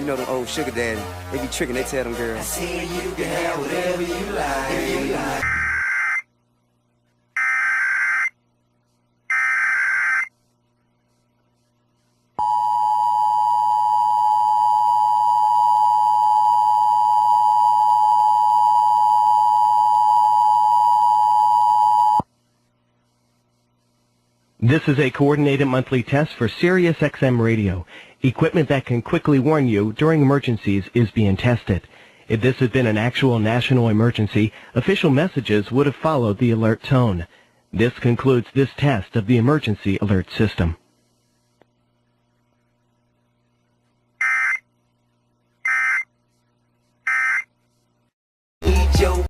You know them old sugar daddy. They be tricking, they tell them girls. I say you can have whatever you like. This is a coordinated monthly test for Sirius XM radio. Equipment that can quickly warn you during emergencies is being tested. If this had been an actual national emergency, official messages would have followed the alert tone. This concludes this test of the emergency alert system.